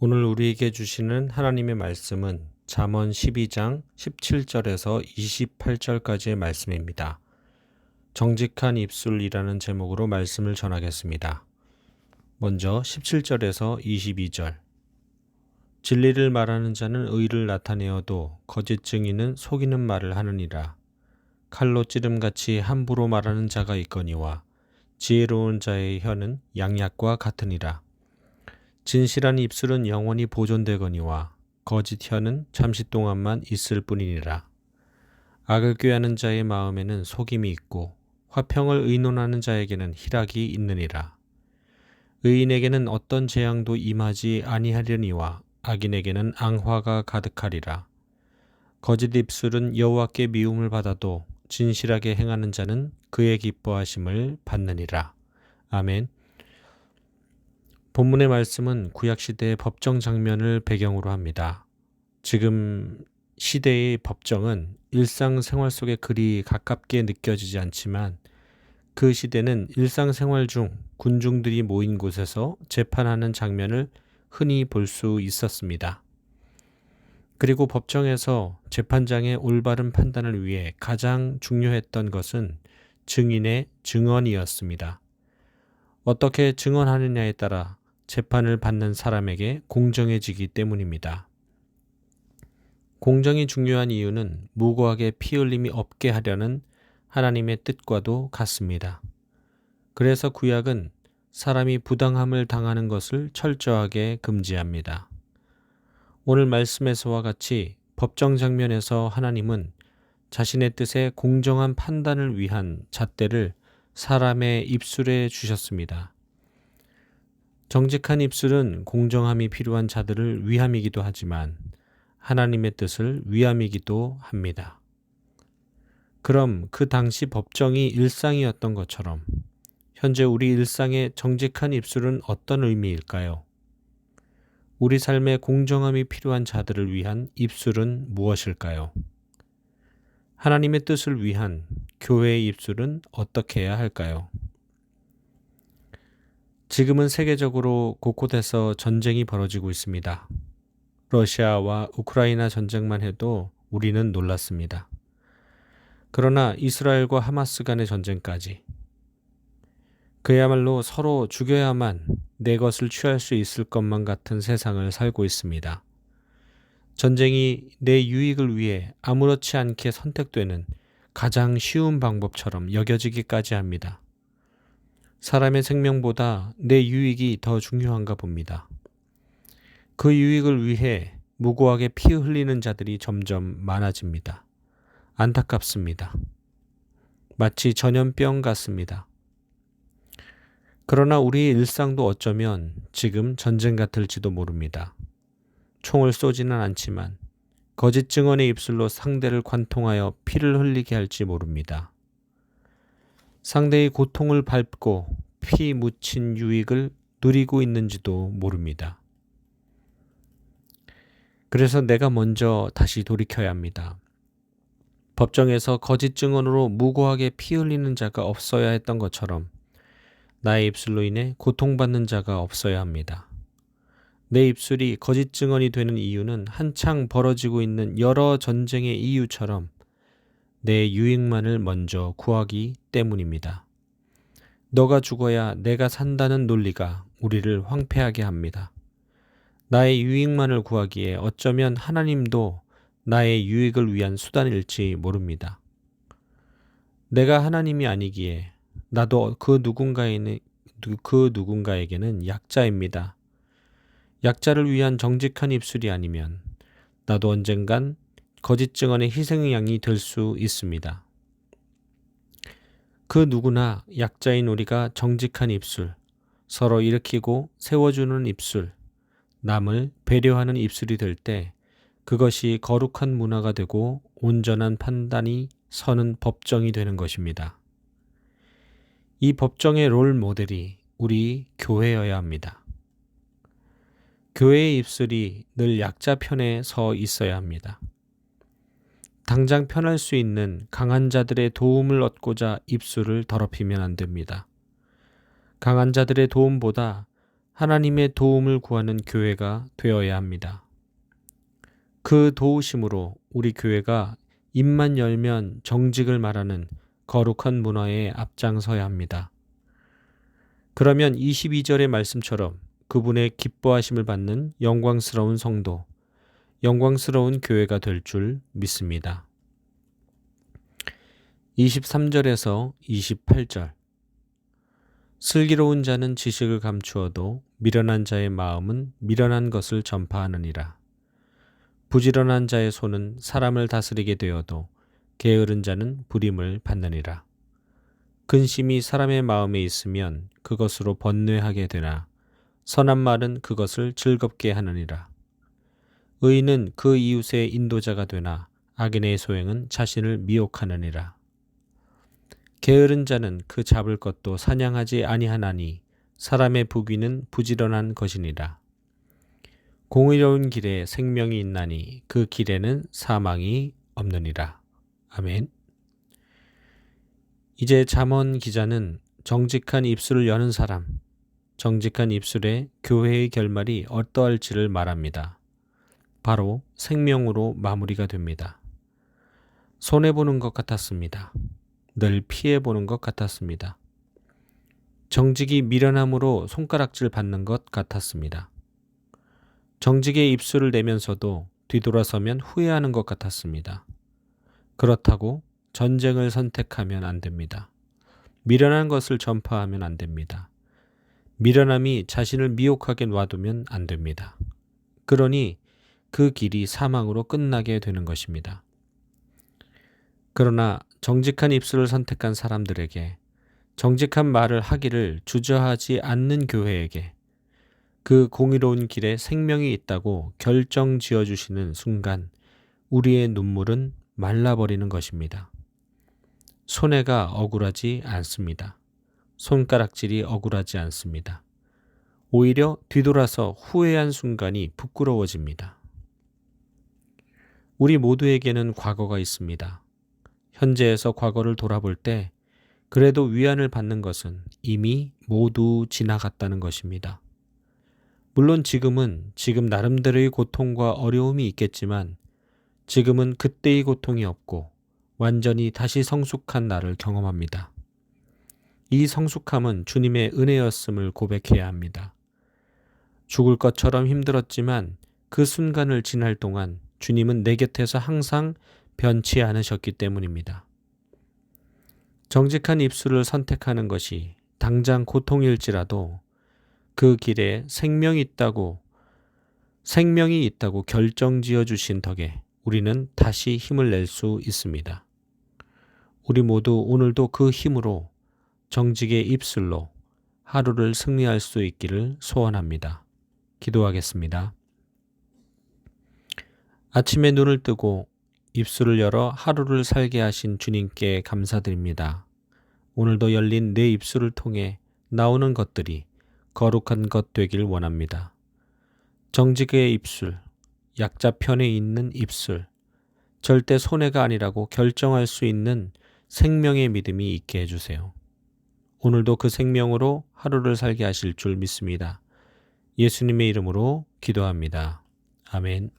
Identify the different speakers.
Speaker 1: 오늘 우리에게 주시는 하나님의 말씀은 잠언 12장 17절에서 28절까지의 말씀입니다. 정직한 입술이라는 제목으로 말씀을 전하겠습니다. 먼저 17절에서 22절. 진리를 말하는 자는 의를 나타내어도 거짓 증인은 속이는 말을 하느니라. 칼로 찌름같이 함부로 말하는 자가 있거니와 지혜로운 자의 혀는 양약과 같으니라. 진실한 입술은 영원히 보존되거니와 거짓 혀는 잠시 동안만 있을 뿐이니라. 악을 꾀하는 자의 마음에는 속임이 있고 화평을 의논하는 자에게는 희락이 있느니라. 의인에게는 어떤 재앙도 임하지 아니하려니와 악인에게는 앙화가 가득하리라. 거짓 입술은 여호와께 미움을 받아도 진실하게 행하는 자는 그의 기뻐하심을 받느니라. 아멘. 본문의 말씀은 구약시대의 법정 장면을 배경으로 합니다. 지금 시대의 법정은 일상생활 속에 그리 가깝게 느껴지지 않지만 그 시대는 일상생활 중 군중들이 모인 곳에서 재판하는 장면을 흔히 볼 수 있었습니다. 그리고 법정에서 재판장의 올바른 판단을 위해 가장 중요했던 것은 증인의 증언이었습니다. 어떻게 증언하느냐에 따라 재판을 받는 사람에게 공정해지기 때문입니다. 공정이 중요한 이유는 무고하게 피 흘림이 없게 하려는 하나님의 뜻과도 같습니다. 그래서 구약은 사람이 부당함을 당하는 것을 철저하게 금지합니다. 오늘 말씀에서와 같이 법정 장면에서 하나님은 자신의 뜻의 공정한 판단을 위한 잣대를 사람의 입술에 주셨습니다. 정직한 입술은 공정함이 필요한 자들을 위함이기도 하지만 하나님의 뜻을 위함이기도 합니다. 그럼 그 당시 법정이 일상이었던 것처럼 현재 우리 일상의 정직한 입술은 어떤 의미일까요? 우리 삶에 공정함이 필요한 자들을 위한 입술은 무엇일까요? 하나님의 뜻을 위한 교회의 입술은 어떻게 해야 할까요? 지금은 세계적으로 곳곳에서 전쟁이 벌어지고 있습니다. 러시아와 우크라이나 전쟁만 해도 우리는 놀랐습니다. 그러나 이스라엘과 하마스 간의 전쟁까지 그야말로 서로 죽여야만 내 것을 취할 수 있을 것만 같은 세상을 살고 있습니다. 전쟁이 내 유익을 위해 아무렇지 않게 선택되는 가장 쉬운 방법처럼 여겨지기까지 합니다. 사람의 생명보다 내 유익이 더 중요한가 봅니다. 그 유익을 위해 무고하게 피 흘리는 자들이 점점 많아집니다. 안타깝습니다. 마치 전염병 같습니다. 그러나 우리의 일상도 어쩌면 지금 전쟁 같을지도 모릅니다. 총을 쏘지는 않지만 거짓 증언의 입술로 상대를 관통하여 피를 흘리게 할지 모릅니다. 상대의 고통을 밟고 피 묻힌 유익을 누리고 있는지도 모릅니다. 그래서 내가 먼저 다시 돌이켜야 합니다. 법정에서 거짓 증언으로 무고하게 피 흘리는 자가 없어야 했던 것처럼 나의 입술로 인해 고통받는 자가 없어야 합니다. 내 입술이 거짓 증언이 되는 이유는 한창 벌어지고 있는 여러 전쟁의 이유처럼 내 유익만을 먼저 구하기 때문입니다. 너가 죽어야 내가 산다는 논리가 우리를 황폐하게 합니다. 나의 유익만을 구하기에 어쩌면 하나님도 나의 유익을 위한 수단일지 모릅니다. 내가 하나님이 아니기에 나도 그 누군가에게는 약자입니다. 약자를 위한 정직한 입술이 아니면 나도 언젠간 거짓 증언의 희생양이 될 수 있습니다. 그 누구나 약자인 우리가 정직한 입술, 서로 일으키고 세워주는 입술, 남을 배려하는 입술이 될 때 그것이 거룩한 문화가 되고 온전한 판단이 서는 법정이 되는 것입니다. 이 법정의 롤 모델이 우리 교회여야 합니다. 교회의 입술이 늘 약자 편에 서 있어야 합니다. 당장 편할 수 있는 강한 자들의 도움을 얻고자 입술을 더럽히면 안 됩니다. 강한 자들의 도움보다 하나님의 도움을 구하는 교회가 되어야 합니다. 그 도우심으로 우리 교회가 입만 열면 정직을 말하는 거룩한 문화에 앞장서야 합니다. 그러면 22절의 말씀처럼 그분의 기뻐하심을 받는 영광스러운 성도, 영광스러운 교회가 될 줄 믿습니다. 23절에서 28절 슬기로운 자는 지식을 감추어도 미련한 자의 마음은 미련한 것을 전파하느니라. 부지런한 자의 손은 사람을 다스리게 되어도 게으른 자는 부림을 받느니라. 근심이 사람의 마음에 있으면 그것으로 번뇌하게 되나 선한 말은 그것을 즐겁게 하느니라. 의인은 그 이웃의 인도자가 되나 악인의 소행은 자신을 미혹하느니라. 게으른 자는 그 잡을 것도 사냥하지 아니하나니 사람의 부귀는 부지런한 것이니라. 공의로운 길에 생명이 있나니 그 길에는 사망이 없느니라. 아멘. 이제 잠언 기자는 정직한 입술을 여는 사람, 정직한 입술에 교회의 결말이 어떠할지를 말합니다. 바로 생명으로 마무리가 됩니다. 손해보는 것 같았습니다. 늘 피해보는 것 같았습니다. 정직이 미련함으로 손가락질 받는 것 같았습니다. 정직의 입술을 내면서도 뒤돌아서면 후회하는 것 같았습니다. 그렇다고 전쟁을 선택하면 안 됩니다. 미련한 것을 전파하면 안 됩니다. 미련함이 자신을 미혹하게 놔두면 안 됩니다. 그러니 그 길이 사망으로 끝나게 되는 것입니다. 그러나 정직한 입술을 선택한 사람들에게, 정직한 말을 하기를 주저하지 않는 교회에게 그 공의로운 길에 생명이 있다고 결정 지어주시는 순간 우리의 눈물은 말라버리는 것입니다. 손해가 억울하지 않습니다. 손가락질이 억울하지 않습니다. 오히려 뒤돌아서 후회한 순간이 부끄러워집니다. 우리 모두에게는 과거가 있습니다. 현재에서 과거를 돌아볼 때 그래도 위안을 받는 것은 이미 모두 지나갔다는 것입니다. 물론 지금 나름대로의 고통과 어려움이 있겠지만 지금은 그때의 고통이 없고 완전히 다시 성숙한 나를 경험합니다. 이 성숙함은 주님의 은혜였음을 고백해야 합니다. 죽을 것처럼 힘들었지만 그 순간을 지날 동안 주님은 내 곁에서 항상 변치 않으셨기 때문입니다. 정직한 입술을 선택하는 것이 당장 고통일지라도 그 길에 생명이 있다고 결정지어 주신 덕에 우리는 다시 힘을 낼 수 있습니다. 우리 모두 오늘도 그 힘으로 정직의 입술로 하루를 승리할 수 있기를 소원합니다. 기도하겠습니다. 아침에 눈을 뜨고 입술을 열어 하루를 살게 하신 주님께 감사드립니다. 오늘도 열린 내 입술을 통해 나오는 것들이 거룩한 것 되길 원합니다. 정직의 입술, 약자 편에 있는 입술, 절대 손해가 아니라고 결정할 수 있는 생명의 믿음이 있게 해주세요. 오늘도 그 생명으로 하루를 살게 하실 줄 믿습니다. 예수님의 이름으로 기도합니다. 아멘.